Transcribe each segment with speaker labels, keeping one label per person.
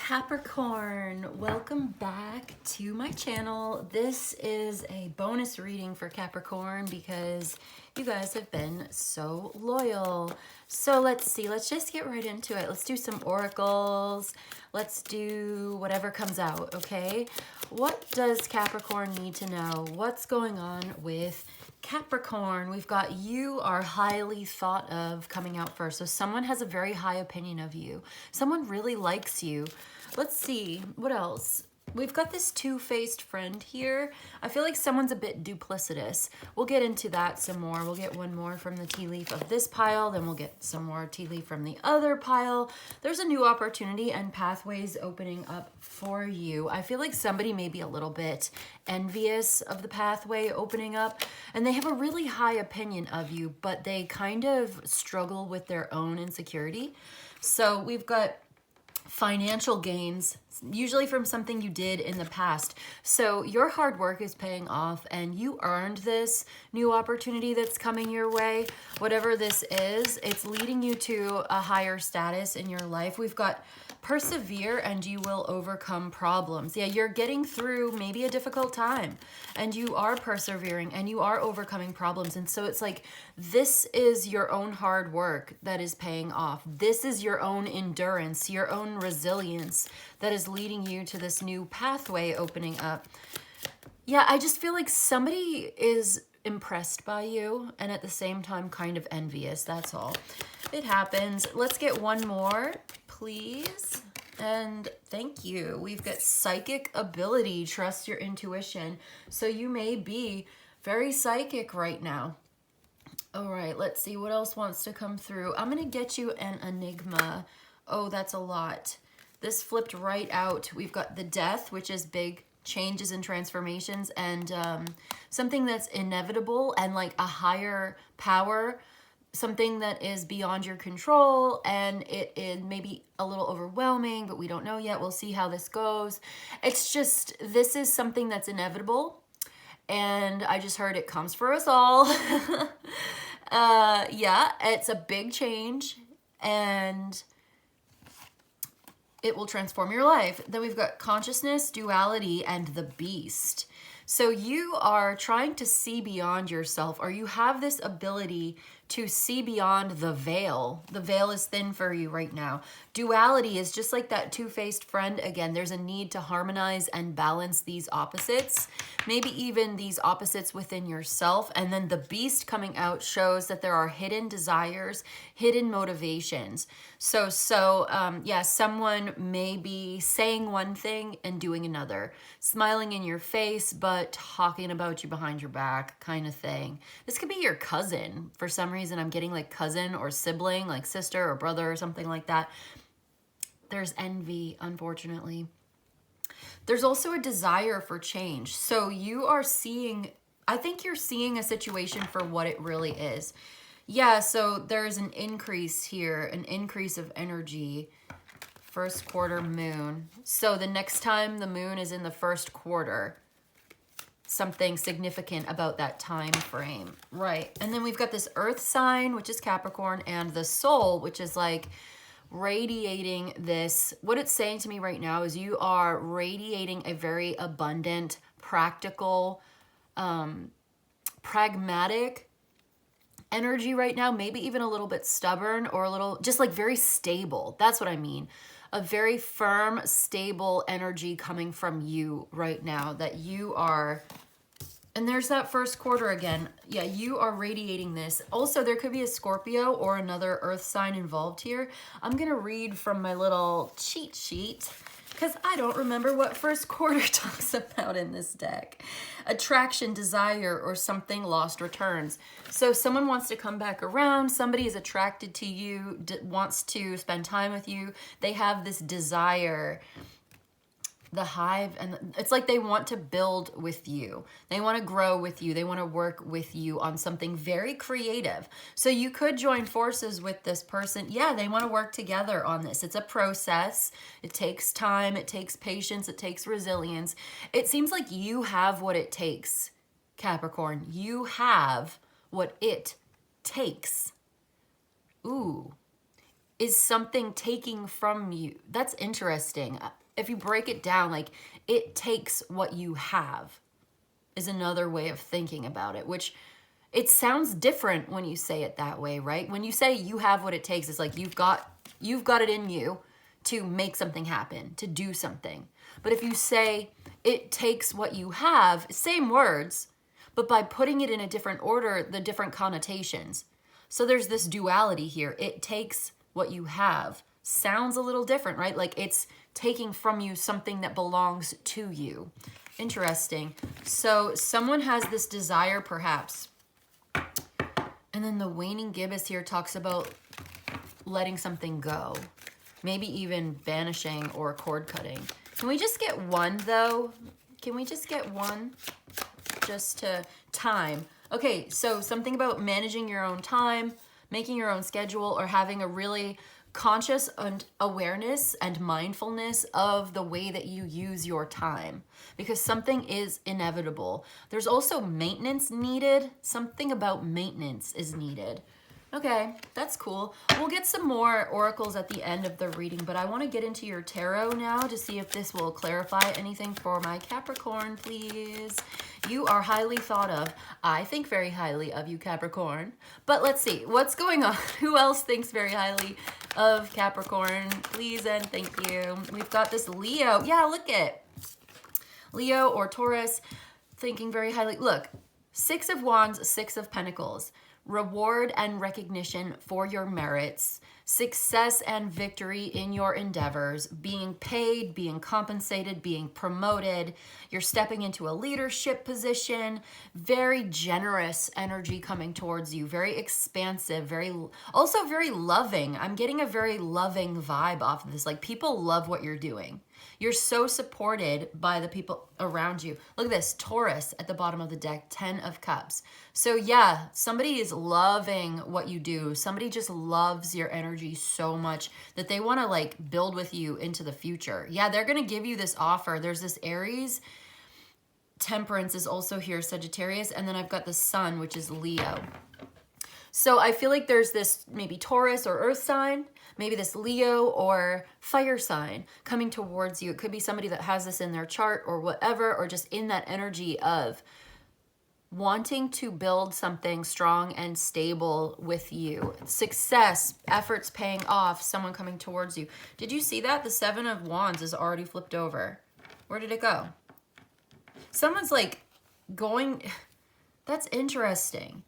Speaker 1: Capricorn, welcome back to my channel. This is a bonus reading for Capricorn because you guys have been so loyal. So let's see, let's just get right into it. Let's do some oracles. Let's do whatever comes out, okay? What does Capricorn need to know? What's going on with Capricorn? We've got you are highly thought of coming out first. So someone has a very high opinion of you. Someone really likes you. Let's see, what else? We've got this two-faced friend here. I feel like someone's a bit duplicitous. We'll get into that some more. We'll get one more from the tea leaf of this pile, then we'll get some more tea leaf from the other pile. There's a new opportunity and pathways opening up for you. I feel like somebody may be a little bit envious of the pathway opening up, and they have a really high opinion of you, but they kind of struggle with their own insecurity. So we've got financial gains, usually from something you did in the past. So your hard work is paying off and you earned this new opportunity that's coming your way. Whatever this is, it's leading you to a higher status in your life. We've got persevere and you will overcome problems. Yeah, you're getting through maybe a difficult time and you are persevering and you are overcoming problems. And so it's like, this is your own hard work that is paying off. This is your own endurance, your own resilience that is leading you to this new pathway opening up. Yeah, I just feel like somebody is impressed by you and at the same time kind of envious. That's all. It happens. Let's get one more, please. And thank you. We've got psychic ability. Trust your intuition. So you may be very psychic right now. All right, let's see what else wants to come through. I'm going to get you an enigma. Oh, that's a lot. This flipped right out. We've got the death, which is big changes and transformations, and something that's inevitable and like a higher power, something that is beyond your control, and it is maybe a little overwhelming, but we don't know yet. We'll see how this goes. It's just, this is something that's inevitable, and I just heard it comes for us all. Yeah, it's a big change, and it will transform your life. Then we've got consciousness, duality, and the beast. So you are trying to see beyond yourself, or you have this ability to see beyond the veil. The veil is thin for you right now. Duality is just like that two-faced friend. Again, there's a need to harmonize and balance these opposites, maybe even these opposites within yourself. And then the beast coming out shows that there are hidden desires, hidden motivations. Yeah, someone may be saying one thing and doing another, smiling in your face, but talking about you behind your back kind of thing. This could be your cousin. For some reason, I'm getting like cousin or sibling, like sister or brother or something like that. There's envy, unfortunately. There's also a desire for change. So you are seeing, I think you're seeing a situation for what it really is. Yeah, so there's an increase here, an increase of energy. First quarter moon. So the next time the moon is in the first quarter, something significant about that time frame. Right. And then we've got this earth sign, which is Capricorn, and the soul, which is like radiating this. What it's saying to me right now is you are radiating a very abundant, practical, pragmatic energy right now, maybe even a little bit stubborn or a little just like very stable. That's what I mean. A very firm, stable energy coming from you right now that you are. And there's that first quarter again. Yeah, you are radiating this. Also, there could be a Scorpio or another earth sign involved here. I'm going to read from my little cheat sheet because I don't remember what first quarter talks about in this deck. Attraction, desire, or something lost returns. So someone wants to come back around. Somebody is attracted to you, wants to spend time with you. They have this desire. The hive, and it's like they want to build with you. They want to grow with you. They want to work with you on something very creative. So you could join forces with this person. Yeah, they want to work together on this. It's a process. It takes time. It takes patience. It takes resilience. It seems like you have what it takes, Capricorn. You have what it takes. Ooh. is something taking from you. That's interesting. If you break it down, like it takes what you have is another way of thinking about it, which it sounds different when you say it that way, right? When you say you have what it takes, it's like you've got it in you to make something happen, to do something. But if you say it takes what you have, same words, but by putting it in a different order, the different connotations. So there's this duality here. It takes what you have. Sounds a little different, right? Like it's taking from you something that belongs to you. Interesting. So someone has this desire perhaps. And then the waning gibbous here talks about letting something go. Maybe even banishing or cord cutting. Can we just get one though? Can we just get one? Just to time. Okay, so something about managing your own time, making your own schedule, or having a really conscious and awareness and mindfulness of the way that you use your time, because something is inevitable. There's also maintenance needed. Something about maintenance is needed. Okay, that's cool. We'll get some more oracles at the end of the reading, but I want to get into your tarot now to see if this will clarify anything for my Capricorn, please. You are highly thought of. I think very highly of you, Capricorn. But let's see, what's going on? Who else thinks very highly of Capricorn? Please and thank you. We've got this Leo. Yeah, look at Leo or Taurus thinking very highly. Look, 6 of Wands, 6 of Pentacles. Reward and recognition for your merits, success and victory in your endeavors, being paid, being compensated, being promoted. You're stepping into a leadership position, very generous energy coming towards you, very expansive, also very loving. I'm getting a very loving vibe off of this. Like people love what you're doing. You're so supported by the people around you. Look at this, Taurus at the bottom of the deck, 10 of Cups. So yeah, somebody is loving what you do. Somebody just loves your energy so much that they want to like build with you into the future. Yeah, they're going to give you this offer. There's this Aries. Temperance is also here, Sagittarius. And then I've got the Sun, which is Leo. So I feel like there's this maybe Taurus or Earth sign, maybe this Leo or fire sign coming towards you. It could be somebody that has this in their chart or whatever, or just in that energy of wanting to build something strong and stable with you. Success, efforts paying off, someone coming towards you. Did you see that? The 7 of Wands is already flipped over. Where did it go? Someone's like going, that's interesting.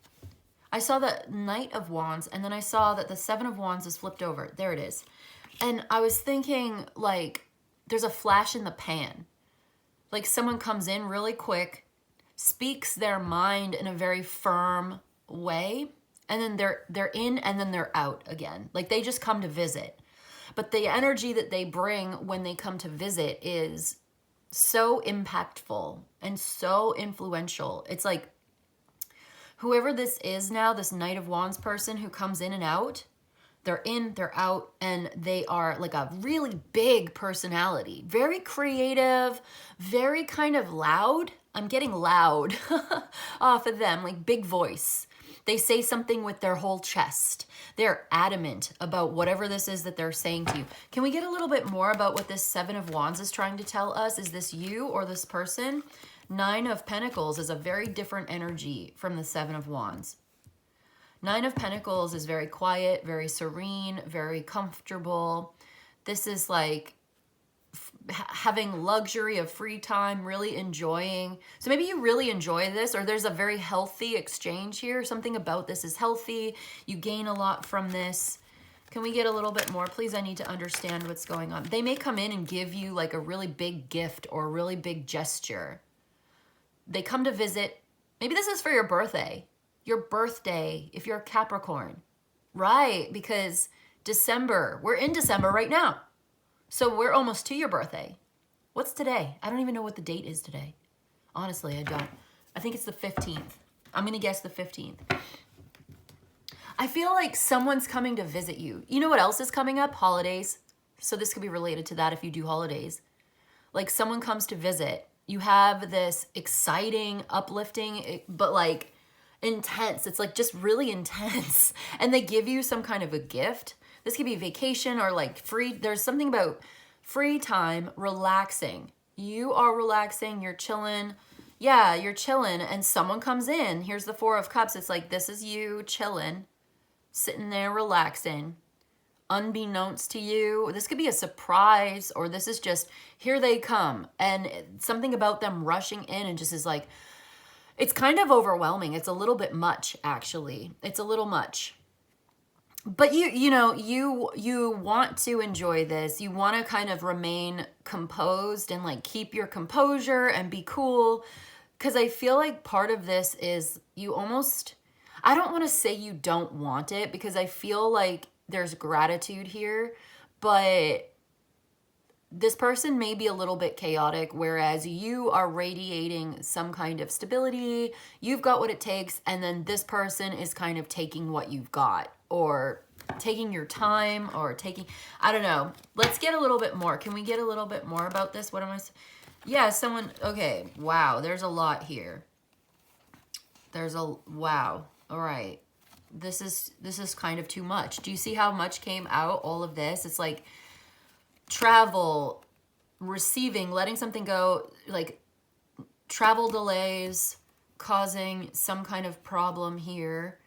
Speaker 1: I saw the Knight of Wands, and then I saw that the 7 of Wands is flipped over. There it is. And I was thinking, like, there's a flash in the pan. Like, someone comes in really quick, speaks their mind in a very firm way, and then they're in, and then they're out again. Like, they just come to visit. But the energy that they bring when they come to visit is so impactful and so influential. It's like, whoever this is now, this Knight of Wands person who comes in and out, they're in, they're out, and they are like a really big personality. Very creative, very kind of loud. I'm getting loud off of them, like big voice. They say something with their whole chest. They're adamant about whatever this is that they're saying to you. Can we get a little bit more about what this 7 of Wands is trying to tell us? Is this you or this person? 9 of Pentacles is a very different energy from the 7 of Wands. 9 of Pentacles is very quiet, very serene, very comfortable. This is like having luxury of free time, really enjoying. So maybe you really enjoy this, or there's a very healthy exchange here. Something about this is healthy. You gain a lot from this. Can we get a little bit more? Please, I need to understand what's going on. They may come in and give you like a really big gift or a really big gesture. They come to visit. Maybe this is for your birthday. Your birthday, if you're a Capricorn. Right, because December, we're in December right now. So we're almost to your birthday. What's today? I don't even know what the date is today. Honestly, I don't. I think it's the 15th. I'm going to guess the 15th. I feel like someone's coming to visit you. You know what else is coming up? Holidays. So this could be related to that if you do holidays. Like someone comes to visit. You have this exciting, uplifting, but like intense. It's like just really intense. And they give you some kind of a gift. This could be vacation or like free. There's something about free time, relaxing. You are relaxing, you're chilling. Yeah, you're chilling and someone comes in. Here's the Four of Cups. It's like, this is you chilling, sitting there relaxing, unbeknownst to you. This could be a surprise, or this is just, here they come. And something about them rushing in and just is like, it's kind of overwhelming. It's a little bit much, actually. It's a little much. But you want to enjoy this. You want to kind of remain composed and like keep your composure and be cool. Because I feel like part of this is you almost, I don't want to say you don't want it, because I feel like there's gratitude here, but this person may be a little bit chaotic, whereas you are radiating some kind of stability. You've got what it takes, and then this person is kind of taking what you've got, or taking your time, or taking, I don't know. Let's get a little bit more. Can we get a little bit more about this? What am I saying? Yeah, someone, okay, wow, there's a lot here. Wow, all right. This is kind of too much. Do you see how much came out, all of this? It's like travel, receiving, letting something go, like travel delays, causing some kind of problem here.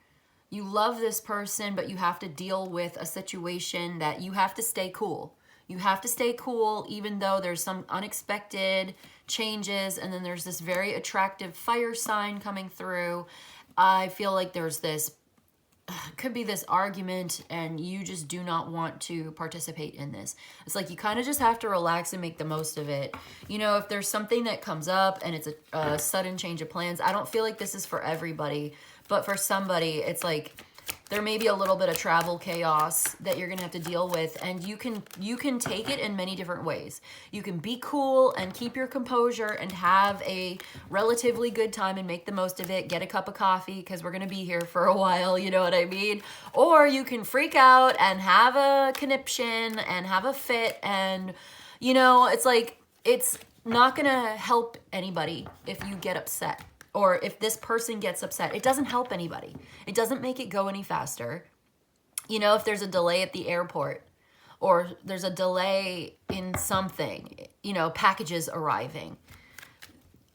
Speaker 1: You love this person, but you have to deal with a situation that you have to stay cool. You have to stay cool even though there's some unexpected changes, and then there's this very attractive fire sign coming through. I feel like there's this, could be this argument, and you just do not want to participate in this. It's like you kind of just have to relax and make the most of it. You know, if there's something that comes up and it's a sudden change of plans, I don't feel like this is for everybody, but for somebody, it's like there may be a little bit of travel chaos that you're gonna have to deal with, and you can take it in many different ways. You can be cool and keep your composure and have a relatively good time and make the most of it. Get a cup of coffee because we're gonna be here for a while, you know what I mean? Or you can freak out and have a conniption and have a fit, and you know, it's like, it's not gonna help anybody if you get upset. Or if this person gets upset, it doesn't help anybody. It doesn't make it go any faster. You know, if there's a delay at the airport, or there's a delay in something, you know, packages arriving.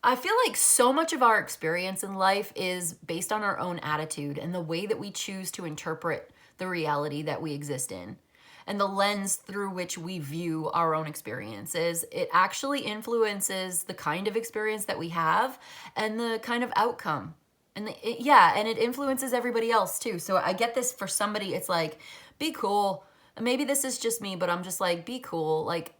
Speaker 1: I feel like so much of our experience in life is based on our own attitude and the way that we choose to interpret the reality that we exist in. And the lens through which we view our own experiences, it actually influences the kind of experience that we have and the kind of outcome. And and it influences everybody else too. So I get this for somebody, it's like, be cool. Maybe this is just me, but I'm just like, be cool. Like,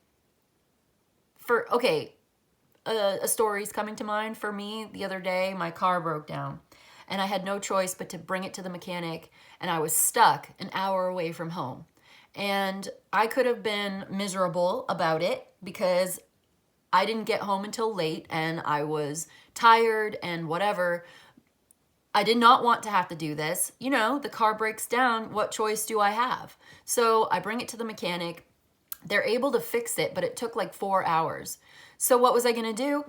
Speaker 1: a story's coming to mind for me. The other day, my car broke down and I had no choice but to bring it to the mechanic, and I was stuck an hour away from home. And I could have been miserable about it because I didn't get home until late and I was tired and whatever. I did not want to have to do this. You know, the car breaks down. What choice do I have? So I bring it to the mechanic. They're able to fix it, but it took like 4 hours. So what was I going to do?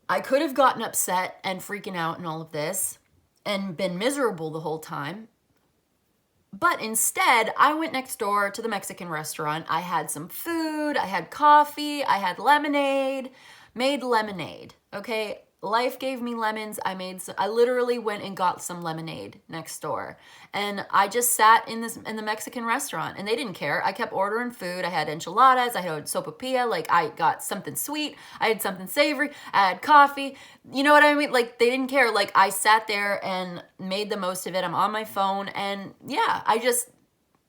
Speaker 1: I could have gotten upset and freaking out and all of this and been miserable the whole time. But instead, I went next door to the Mexican restaurant. I had some food, I had coffee, I had lemonade, made lemonade, okay? Life gave me lemons. I literally went and got some lemonade next door. And I just sat in the Mexican restaurant, and they didn't care. I kept ordering food. I had enchiladas, I had sopapilla, like I got something sweet, I had something savory, I had coffee. You know what I mean? Like, they didn't care. Like, I sat there and made the most of it. I'm on my phone, and yeah, I just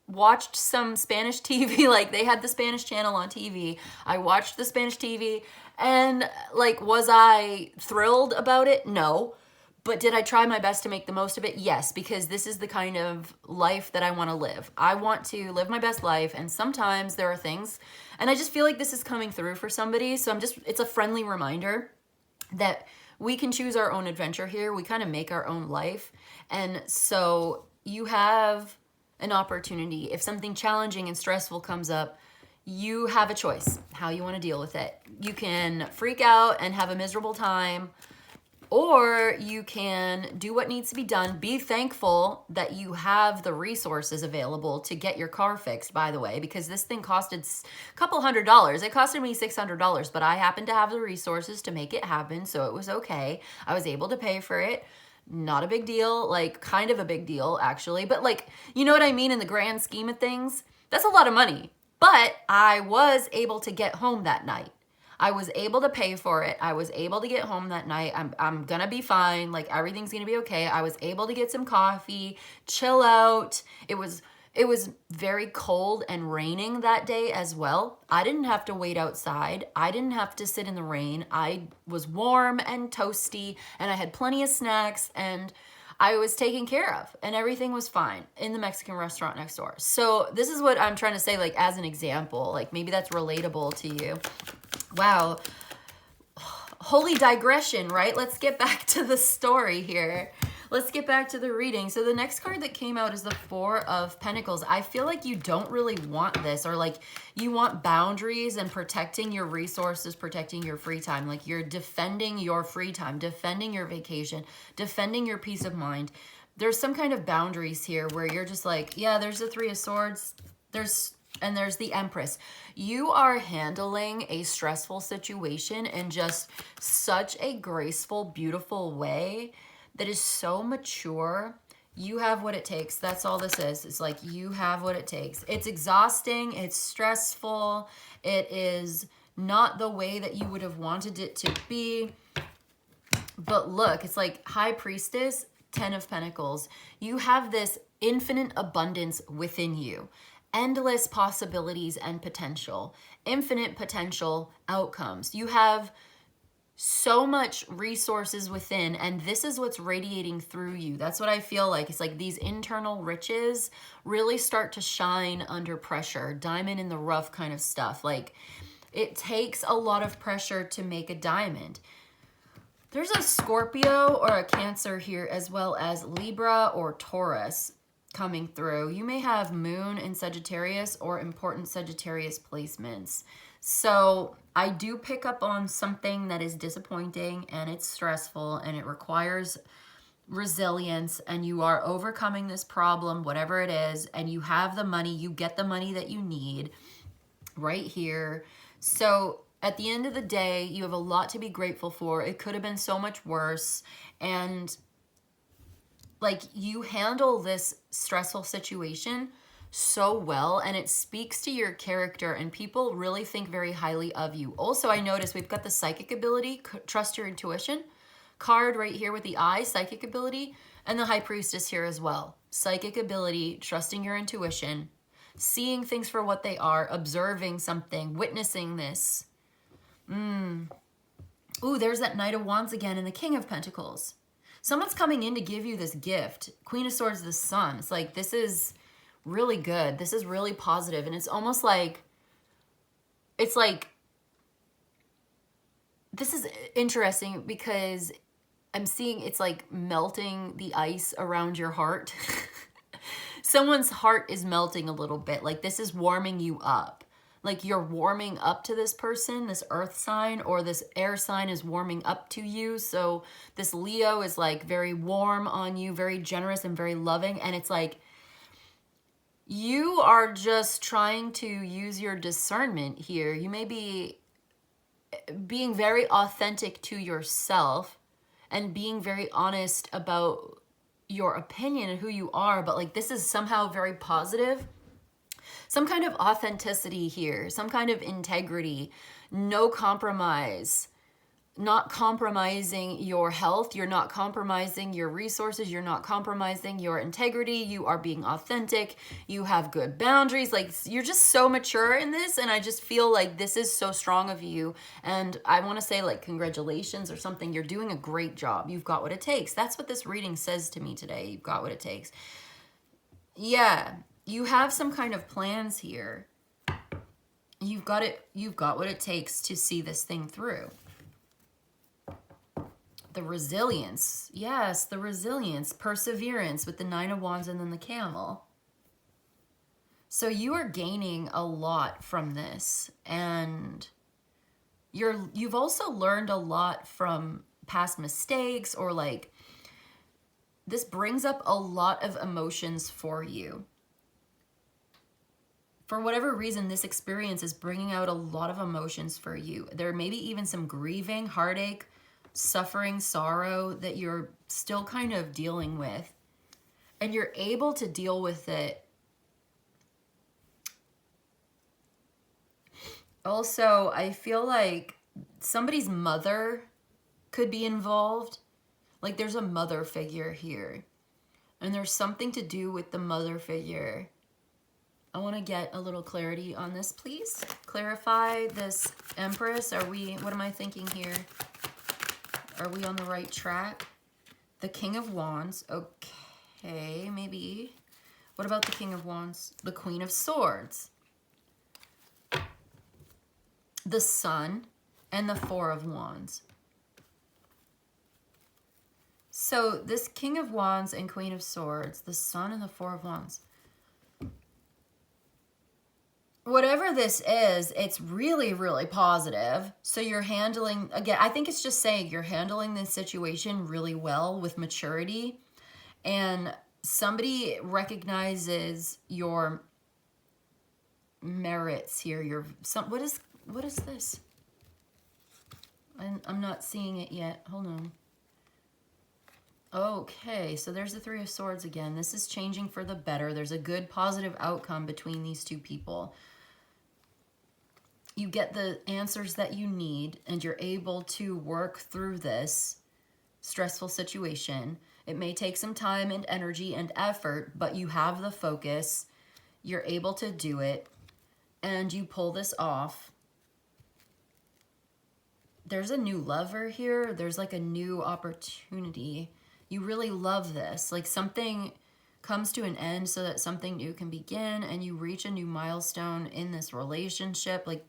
Speaker 1: watched some Spanish TV. Like, they had the Spanish channel on TV. I watched the Spanish TV, and like, was I thrilled about it? No. But did I try my best to make the most of it? Yes, because this is the kind of life that I want to live. I want to live my best life, and sometimes there are things, and I just feel like this is coming through for somebody. So it's a friendly reminder that we can choose our own adventure here. We kind of make our own life. And so you have an opportunity. If something challenging and stressful comes up, you have a choice how you want to deal with it. You can freak out and have a miserable time, Or you can do what needs to be done. Be thankful that you have the resources available to get your car fixed, by the way, because this thing costed a couple $100s. It costed me $600, but I happened to have the resources to make it happen, so it was okay. I was able to pay for it. Not a big deal, like kind of a big deal actually, but like, you know what I mean in the grand scheme of things? That's a lot of money, but I was able to get home that night. I was able to pay for it. I was able to get home that night. I'm gonna be fine. Like everything's gonna be okay. I was able to get some coffee, chill out. It was very cold and raining that day as well. I didn't have to wait outside. I didn't have to sit in the rain. I was warm and toasty and I had plenty of snacks and I was taken care of and everything was fine in the Mexican restaurant next door. So this is what I'm trying to say, like as an example, like maybe that's relatable to you. Wow. Holy digression, right? Let's get back to the story here. Let's get back to the reading. So the next card that came out is the Four of Pentacles. I feel like you don't really want this, or like you want boundaries and protecting your resources, protecting your free time. Like you're defending your free time, defending your vacation, defending your peace of mind. There's some kind of boundaries here where you're just like, yeah, there's the Three of Swords. There's the Empress. You are handling a stressful situation in just such a graceful, beautiful way that is so mature. You have what it takes. That's all this is. It's like you have what it takes. It's exhausting. It's stressful. It is not the way that you would have wanted it to be. But look, it's like High Priestess, Ten of Pentacles. You have this infinite abundance within you. Endless possibilities and potential, infinite potential outcomes. You have so much resources within, and this is what's radiating through you. That's what I feel like. It's like these internal riches really start to shine under pressure, diamond in the rough kind of stuff. Like it takes a lot of pressure to make a diamond. There's a Scorpio or a Cancer here, as well as Libra or Taurus coming through. You may have Moon in Sagittarius or important Sagittarius placements. So I do pick up on something that is disappointing and it's stressful and it requires resilience, and you are overcoming this problem, whatever it is, and you have the money, you get the money that you need right here. So at the end of the day, you have a lot to be grateful for. It could have been so much worse, and like you handle this stressful situation so well, and it speaks to your character, and people really think very highly of you. Also, I noticed we've got the psychic ability, trust your intuition card right here with the eye, psychic ability, and the High Priestess here as well. Psychic ability, trusting your intuition, seeing things for what they are, observing something, witnessing this. Ooh, there's that Knight of Wands again and the King of Pentacles. Someone's coming in to give you this gift. Queen of Swords, the Sun. It's like, this is really good. This is really positive. And it's almost like, it's like, this is interesting because I'm seeing it's like melting the ice around your heart. Someone's heart is melting a little bit. Like this is warming you up. Like you're warming up to this person, this earth sign, or this air sign is warming up to you. So this Leo is like very warm on you, very generous and very loving. And it's like, you are just trying to use your discernment here. You may be being very authentic to yourself and being very honest about your opinion and who you are. But like, this is somehow very positive. Some kind of authenticity here, some kind of integrity, no compromise, not compromising your health. You're not compromising your resources. You're not compromising your integrity. You are being authentic. You have good boundaries. Like you're just so mature in this. And I just feel like this is so strong of you. And I want to say like, congratulations or something. You're doing a great job. You've got what it takes. That's what this reading says to me today. You've got what it takes. Yeah. You have some kind of plans here. You've got it. You've got what it takes to see this thing through. The resilience. Yes, the resilience, perseverance with the Nine of Wands and then the Camel. So you are gaining a lot from this, and you've also learned a lot from past mistakes, or like this brings up a lot of emotions for you. For whatever reason, this experience is bringing out a lot of emotions for you. There may be even some grieving, heartache, suffering, sorrow that you're still kind of dealing with. And you're able to deal with it. Also, I feel like somebody's mother could be involved. Like there's a mother figure here. And there's something to do with the mother figure. I want to get a little clarity on this, please. Clarify this Empress. What am I thinking here? Are we on the right track? The King of Wands. Okay, maybe. What about the King of Wands? The Queen of Swords. The Sun and the Four of Wands. So this King of Wands and Queen of Swords, the Sun and the Four of Wands. Whatever this is, it's really, really positive. So you're handling, again, I think it's just saying you're handling this situation really well with maturity. And somebody recognizes your merits here. What is this? I'm not seeing it yet. Hold on. Okay, so there's the Three of Swords again. This is changing for the better. There's a good positive outcome between these two people. You get the answers that you need, and you're able to work through this stressful situation. It may take some time and energy and effort, but you have the focus. You're able to do it, and you pull this off. There's a new lover here. There's like a new opportunity. You really love this. Like something comes to an end so that something new can begin, and you reach a new milestone in this relationship. Like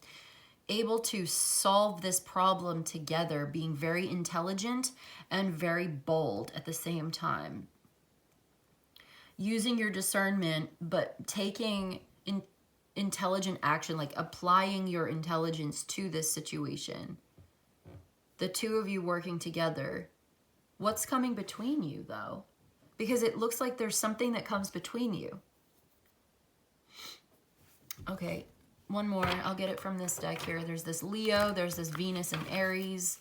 Speaker 1: able to solve this problem together, being very intelligent and very bold at the same time. Using your discernment, but taking intelligent action, like applying your intelligence to this situation. The two of you working together. What's coming between you, though? Because it looks like there's something that comes between you. Okay, one more. I'll get it from this deck here. There's this Leo. There's this Venus and Aries.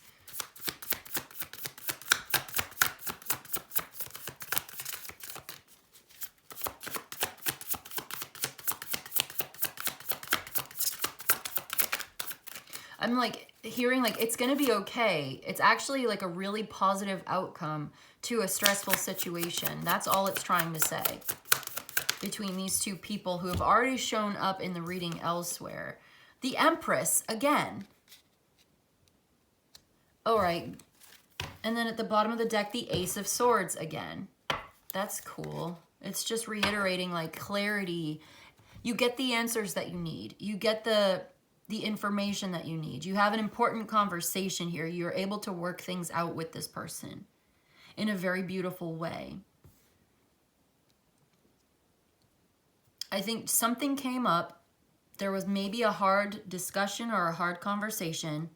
Speaker 1: I'm like hearing like it's gonna be okay. It's actually like a really positive outcome to a stressful situation. That's all it's trying to say between these two people who have already shown up in the reading elsewhere. The Empress again. All right. And then at the bottom of the deck, the Ace of Swords again. That's cool. It's just reiterating like clarity. You get the answers that you need. You get the information that you need. You have an important conversation here. You're able to work things out with this person in a very beautiful way. I think something came up. There was maybe a hard discussion or a hard conversation.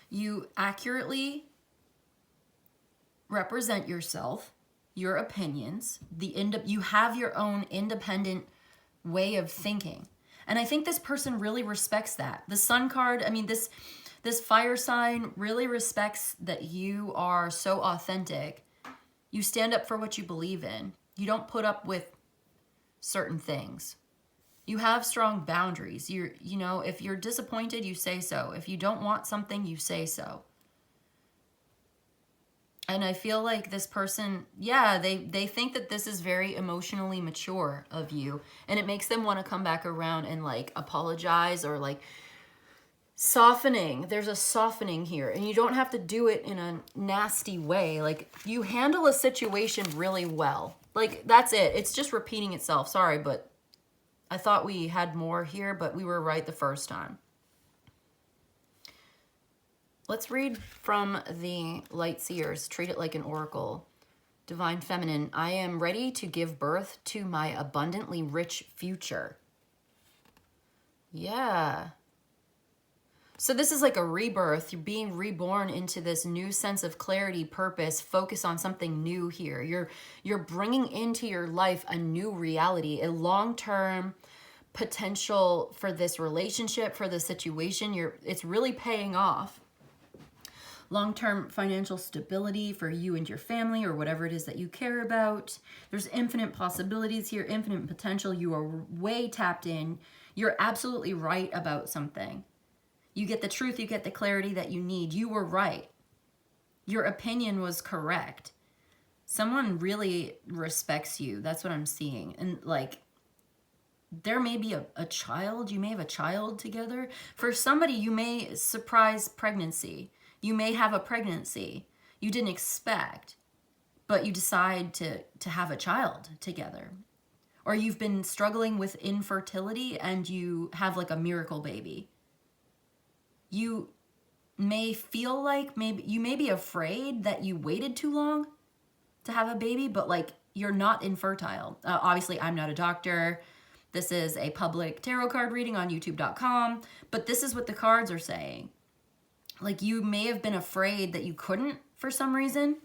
Speaker 1: You accurately represent yourself, your opinions, you have your own independent way of thinking. And I think this person really respects that. The Sun card, I mean, this fire sign really respects that you are so authentic. You stand up for what you believe in. You don't put up with certain things. You have strong boundaries. You know, if you're disappointed, you say so. If you don't want something, you say so. And I feel like this person, yeah, they think that this is very emotionally mature of you. And it makes them want to come back around and like apologize or like softening. There's a softening here. And you don't have to do it in a nasty way. Like you handle a situation really well. Like that's it. It's just repeating itself. Sorry, but I thought we had more here, but we were right the first time. Let's read from the Light Seers. Treat it like an oracle. Divine Feminine, I am ready to give birth to my abundantly rich future. Yeah. So this is like a rebirth. You're being reborn into this new sense of clarity, purpose, focus on something new here. You're bringing into your life a new reality, a long-term potential for this relationship, for the situation. It's really paying off. Long-term financial stability for you and your family, or whatever it is that you care about. There's infinite possibilities here, infinite potential. You are way tapped in. You're absolutely right about something. You get the truth, you get the clarity that you need. You were right. Your opinion was correct. Someone really respects you. That's what I'm seeing. And like, there may be a child. You may have a child together. For somebody, you may surprise pregnancy. You may have a pregnancy you didn't expect, but you decide to have a child together. Or you've been struggling with infertility and you have like a miracle baby. You may feel like maybe you may be afraid that you waited too long to have a baby, but like you're not infertile. Obviously, I'm not a doctor. This is a public tarot card reading on youtube.com, but this is what the cards are saying. Like, you may have been afraid that you couldn't for some reason,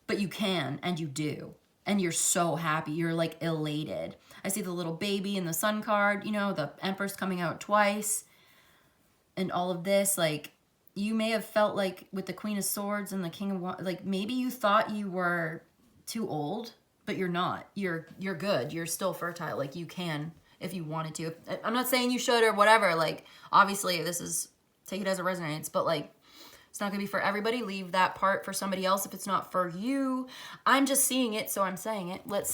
Speaker 1: but you can, and you do. And you're so happy. You're like elated. I see the little baby in the sun card, you know, the Empress coming out twice. And all of this, like, you may have felt like with the Queen of Swords and the King of Wands, like maybe you thought you were too old, but you're not. You're good. You're still fertile. Like, you can if you wanted to. I'm not saying you should or whatever. Like, obviously this is, take it as it resonates, but like, it's not gonna be for everybody. Leave that part for somebody else if it's not for you. I'm just seeing it, so I'm saying it. Let's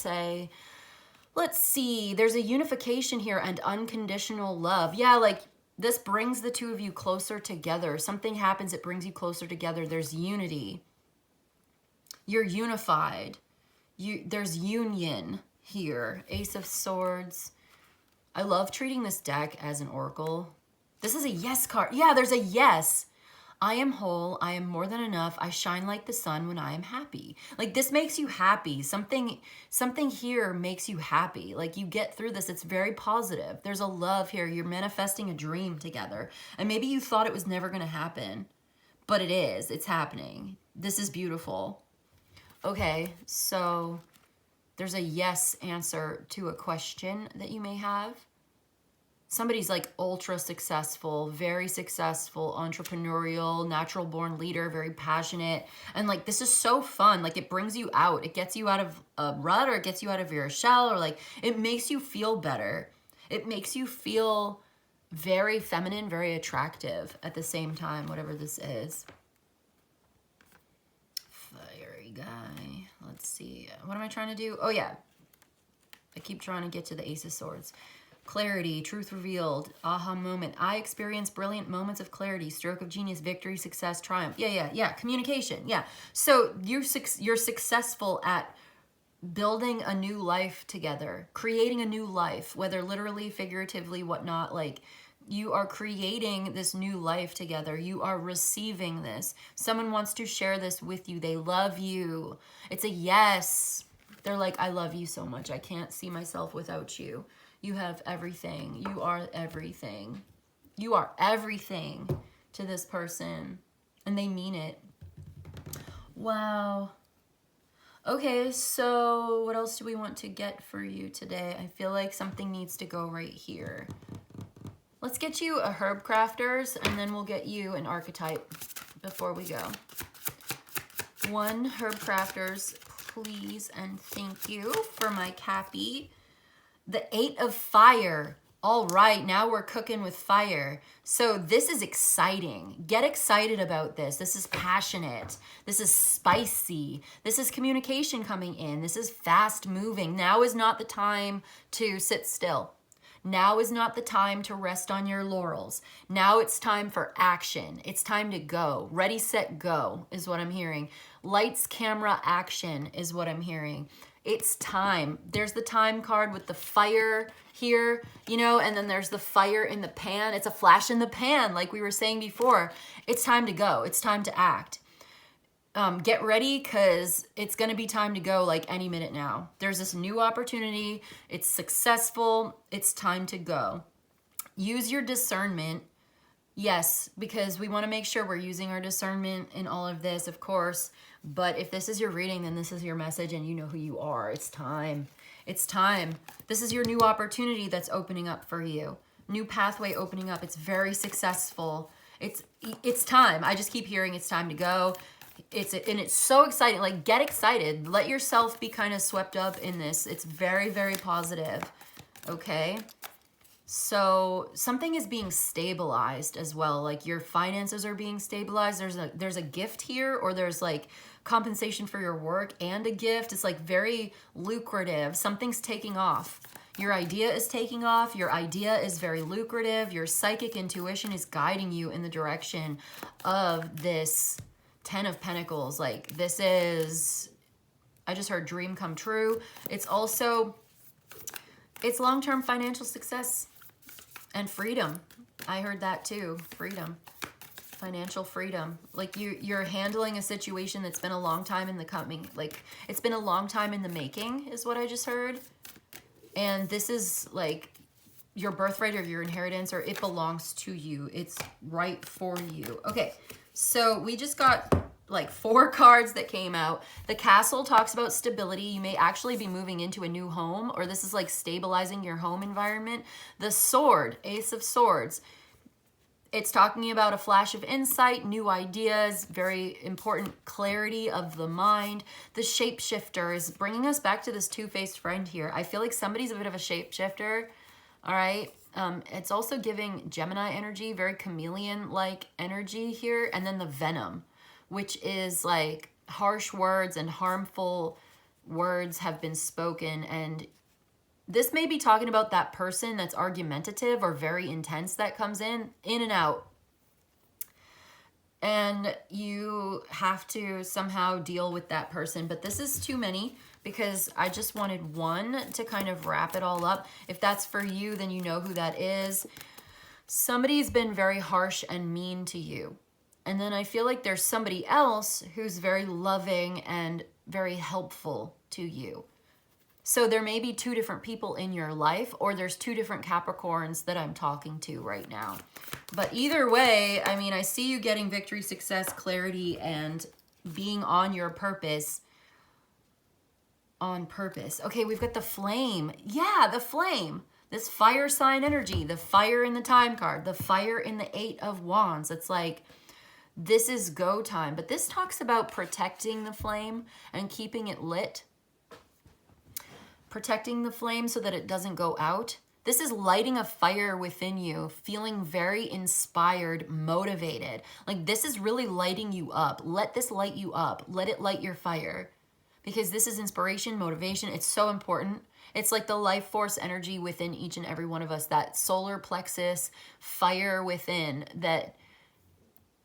Speaker 1: see, there's a unification here and unconditional love. Yeah, like, this brings the two of you closer together. Something happens, it brings you closer together. There's unity. You're unified. There's union here. Ace of Swords. I love treating this deck as an oracle. This is a yes card. Yeah, there's a yes. I am whole. I am more than enough. I shine like the sun when I am happy. Like, this makes you happy. Something here makes you happy. Like, you get through this. It's very positive. There's a love here. You're manifesting a dream together. And maybe you thought it was never going to happen, but it is. It's happening. This is beautiful. Okay, so there's a yes answer to a question that you may have. Somebody's like ultra successful, very successful, entrepreneurial, natural born leader, very passionate. And like, this is so fun. Like, it brings you out. It gets you out of a rut, or it gets you out of your shell, or like, it makes you feel better. It makes you feel very feminine, very attractive at the same time, whatever this is. Fiery guy. Let's see. What am I trying to do? Oh yeah. I keep trying to get to the Ace of Swords. Clarity, truth revealed, aha moment. I experience brilliant moments of clarity, stroke of genius, victory, success, triumph. Yeah. Communication, yeah. So you're successful at building a new life together, creating a new life, whether literally, figuratively, whatnot. Like, you are creating this new life together. You are receiving this. Someone wants to share this with you. They love you. It's a yes. They're like, I love you so much. I can't see myself without you. You have everything. You are everything. You are everything to this person. And they mean it. Wow. Okay, so what else do we want to get for you today? I feel like something needs to go right here. Let's get you a Herb Crafters, and then we'll get you an archetype before we go. One Herb Crafters, please, and thank you for my Cappy. The 8 of Fire. All right, now we're cooking with fire. So this is exciting. Get excited about this. This is passionate. This is spicy. This is communication coming in. This is fast moving. Now is not the time to sit still. Now is not the time to rest on your laurels. Now it's time for action. It's time to go. Ready, set, go is what I'm hearing. Lights, camera, action is what I'm hearing. It's time. There's the time card with the fire here, you know, and then there's the fire in the pan. It's a flash in the pan, like we were saying before. It's time to go. It's time to act. Get ready, because it's going to be time to go like any minute now. There's this new opportunity. It's successful. It's time to go. Use your discernment. Yes, because we want to make sure we're using our discernment in all of this, of course. But if this is your reading, then this is your message and you know who you are. It's time. It's time. This is your new opportunity that's opening up for you. New pathway opening up. It's very successful. It's time. I just keep hearing it's time to go. It's so exciting. Like, get excited. Let yourself be kind of swept up in this. It's very, very positive. Okay? So something is being stabilized as well. Like, your finances are being stabilized. There's a gift here, or there's like compensation for your work and a gift. It's like very lucrative. Something's taking off. Your idea is taking off. Your idea is very lucrative. Your psychic intuition is guiding you in the direction of this 10 of Pentacles. Like, this is, I just heard dream come true. It's also, it's long-term financial success and freedom. I heard that too. Freedom. Financial freedom. Like, you're handling a situation that's been a long time in the coming. Like, it's been a long time in the making is what I just heard. And this is like your birthright or your inheritance, or it belongs to you. It's right for you. Okay, so we just got like 4 cards that came out. The Castle talks about stability. You may actually be moving into a new home, or this is like stabilizing your home environment. The Sword, Ace of Swords. It's talking about a flash of insight, new ideas, very important clarity of the mind. The Shapeshifter is bringing us back to this two-faced friend here. I feel like somebody's a bit of a shapeshifter, all right? It's also giving Gemini energy, very chameleon-like energy here. And then the Venom, which is like harsh words and harmful words have been spoken, and this may be talking about that person that's argumentative or very intense that comes in and out. And you have to somehow deal with that person. But this is too many because I just wanted one to kind of wrap it all up. If that's for you, then you know who that is. Somebody's been very harsh and mean to you. And then I feel like there's somebody else who's very loving and very helpful to you. So there may be 2 different people in your life, or there's 2 different Capricorns that I'm talking to right now. But either way, I mean, I see you getting victory, success, clarity, and being on your purpose. On purpose. Okay, we've got the Flame. Yeah, the Flame. This fire sign energy, the fire in the Time card, the fire in the 8 of Wands. It's like, this is go time. But this talks about protecting the flame and keeping it lit. Protecting the flame so that it doesn't go out. This is lighting a fire within you, feeling very inspired, motivated. Like, this is really lighting you up. Let this light you up. Let it light your fire. Because this is inspiration, motivation. It's so important. It's like the life force energy within each and every one of us. That solar plexus fire within, that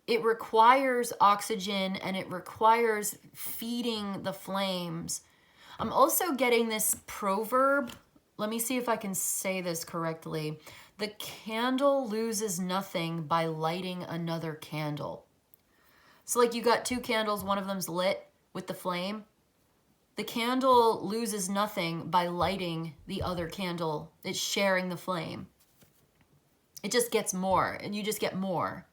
Speaker 1: it requires oxygen and it requires feeding the flames. I'm also getting this proverb. Let me see if I can say this correctly. The candle loses nothing by lighting another candle. So like, you got 2 candles, one of them's lit with the flame. The candle loses nothing by lighting the other candle. It's sharing the flame. It just gets more, and you just get more.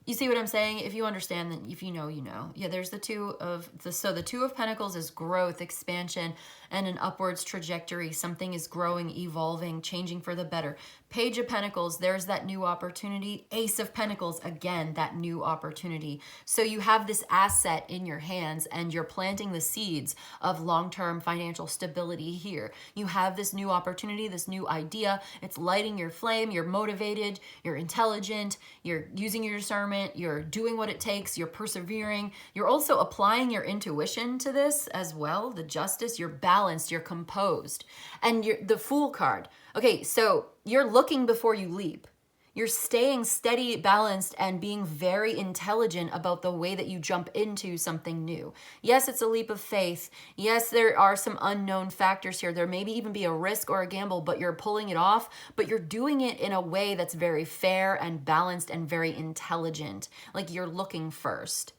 Speaker 1: You see what I'm saying? If you understand, then if you know, you know. Yeah, there's the 2 of so the 2 of Pentacles is growth, expansion, and an upwards trajectory. Something is growing, evolving, changing for the better. Page of Pentacles, there's that new opportunity. Ace of Pentacles, again, that new opportunity. So you have this asset in your hands and you're planting the seeds of long-term financial stability here. You have this new opportunity, this new idea. It's lighting your flame. You're motivated. You're intelligent. You're using your discernment. You're doing what it takes. You're persevering. You're also applying your intuition to this as well. The Justice, you're balanced. You're composed. And the Fool card. Okay, so you're looking before you leap. You're staying steady, balanced, and being very intelligent about the way that you jump into something new. Yes, it's a leap of faith. Yes, there are some unknown factors here. There may even be a risk or a gamble, but you're pulling it off. But you're doing it in a way that's very fair and balanced and very intelligent. Like, you're looking first.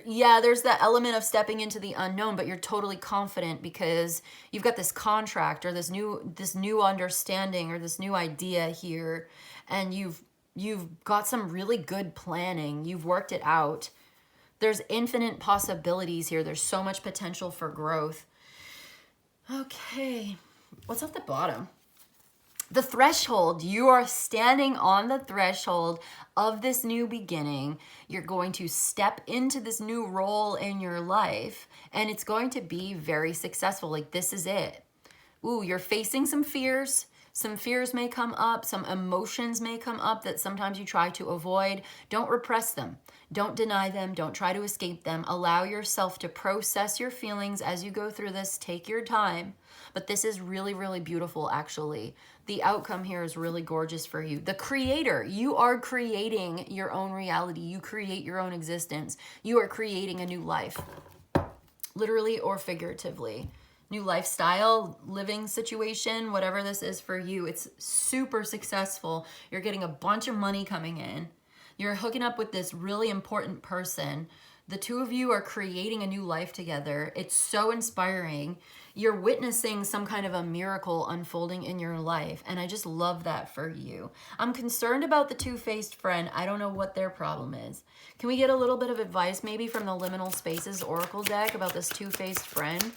Speaker 1: Yeah, there's that element of stepping into the unknown, but you're totally confident because you've got this contract or this new understanding or this new idea here, and you've You've got some really good planning. You've worked it out. There's infinite possibilities here. There's so much potential for growth. Okay, what's at the bottom? The threshold. You are standing on the threshold of this new beginning. You're going to step into this new role in your life, and it's going to be very successful. Like, this is it. Ooh, you're facing some fears. Some fears may come up. Some emotions may come up that sometimes you try to avoid. Don't repress them. Don't deny them. Don't try to escape them. Allow yourself to process your feelings as you go through this. Take your time. But this is really, really beautiful, actually. The outcome here is really gorgeous for you. The creator, you are creating your own reality. You create your own existence. You are creating a new life, literally or figuratively. New lifestyle, living situation, whatever this is for you. It's super successful. You're getting a bunch of money coming in. You're hooking up with this really important person. The two of you are creating a new life together. It's so inspiring. You're witnessing some kind of a miracle unfolding in your life, and I just love that for you. I'm concerned about the two-faced friend. I don't know what their problem is. Can we get a little bit of advice maybe from the Liminal Spaces Oracle deck about this two-faced friend?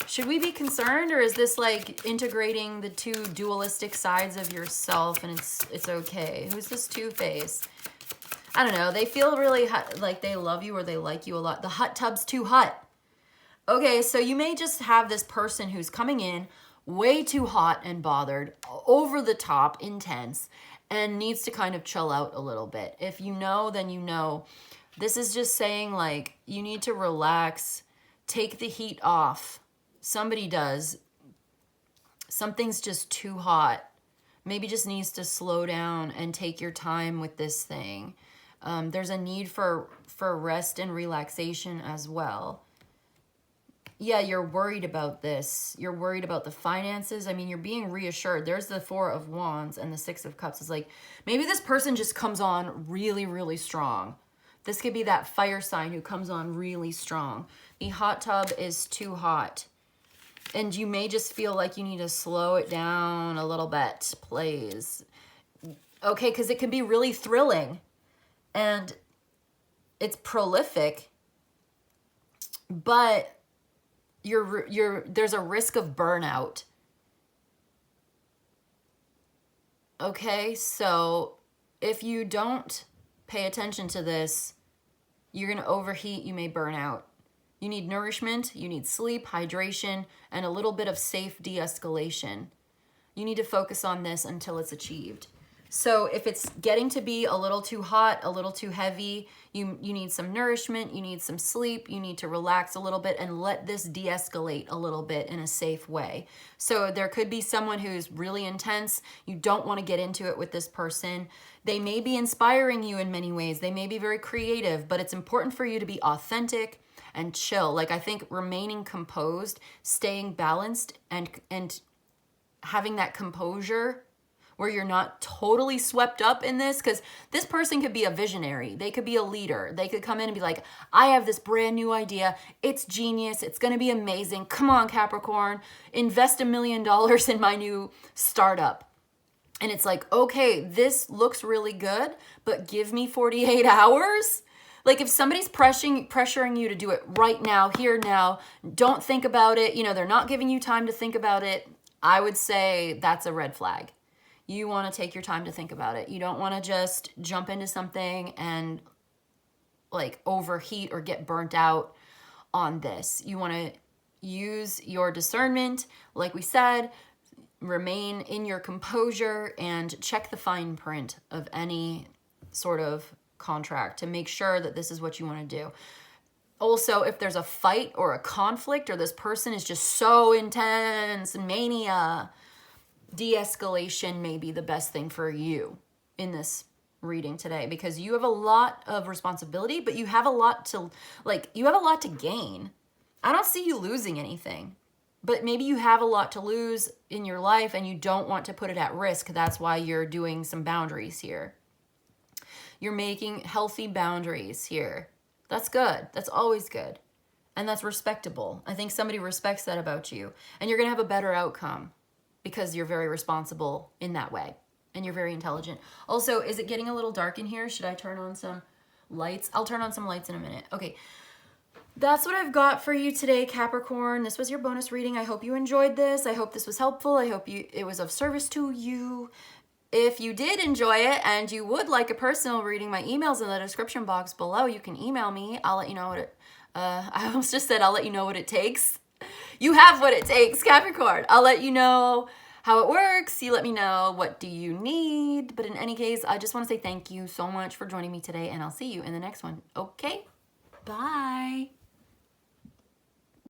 Speaker 1: Should we be concerned, or is this like integrating the two dualistic sides of yourself and it's okay? Who's this two-faced? I don't know. They feel really like they love you or they like you a lot. The hot tub's too hot. Okay, so you may just have this person who's coming in way too hot and bothered, over the top, intense, and needs to kind of chill out a little bit. If you know, then you know. This is just saying, like, you need to relax, take the heat off. Somebody does. Something's just too hot. Maybe just needs to slow down and take your time with this thing. There's a need for rest and relaxation as well. Yeah, you're worried about this. You're worried about the finances. I mean, you're being reassured. There's the Four of Wands and the Six of Cups. It's like, maybe this person just comes on really, really strong. This could be that fire sign who comes on really strong. The hot tub is too hot. And you may just feel like you need to slow it down a little bit, please. Okay, because it can be really thrilling. And it's prolific. But there's a risk of burnout. Okay, so if you don't pay attention to this, you're going to overheat, you may burn out. You need nourishment, you need sleep, hydration, and a little bit of safe de-escalation. You need to focus on this until it's achieved. So if it's getting to be a little too hot, a little too heavy, you need some nourishment, you need some sleep, you need to relax a little bit and let this de-escalate a little bit in a safe way. So there could be someone who's really intense. You don't want to get into it with this person. They may be inspiring you in many ways. They may be very creative, but it's important for you to be authentic and chill. Like, I think remaining composed, staying balanced, and having that composure where you're not totally swept up in this, because this person could be a visionary. They could be a leader. They could come in and be like, I have this brand new idea. It's genius. It's going to be amazing. Come on, Capricorn, invest $1 million in my new startup. And it's like, okay, this looks really good, but give me 48 hours. Like, if somebody's pressuring you to do it right now, here now, don't think about it. You know, they're not giving you time to think about it. I would say that's a red flag. You want to take your time to think about it. You don't want to just jump into something and like overheat or get burnt out on this. You want to use your discernment, like we said, remain in your composure and check the fine print of any sort of contract to make sure that this is what you want to do. Also, if there's a fight or a conflict or this person is just so intense, mania, de-escalation may be the best thing for you in this reading today, because you have a lot of responsibility, but you have a lot to gain. I don't see you losing anything, but maybe you have a lot to lose in your life and you don't want to put it at risk. That's why you're doing some boundaries here. You're making healthy boundaries here. That's good. That's always good. And that's respectable. I think somebody respects that about you, and you're going to have a better outcome, because you're very responsible in that way. and you're very intelligent. Also, is it getting a little dark in here? Should I turn on some lights? I'll turn on some lights in a minute. Okay. That's what I've got for you today, Capricorn. This was your bonus reading. I hope you enjoyed this. I hope this was helpful. I hope it was of service to you. If you did enjoy it and you would like a personal reading, my email's in the description box below. You can email me. I'll let you know what it, I almost just said I'll let you know what it takes. You have what it takes, Capricorn. I'll let you know how it works. You let me know what do you need. But in any case, I just want to say thank you so much for joining me today, and I'll see you in the next one. Okay? Bye.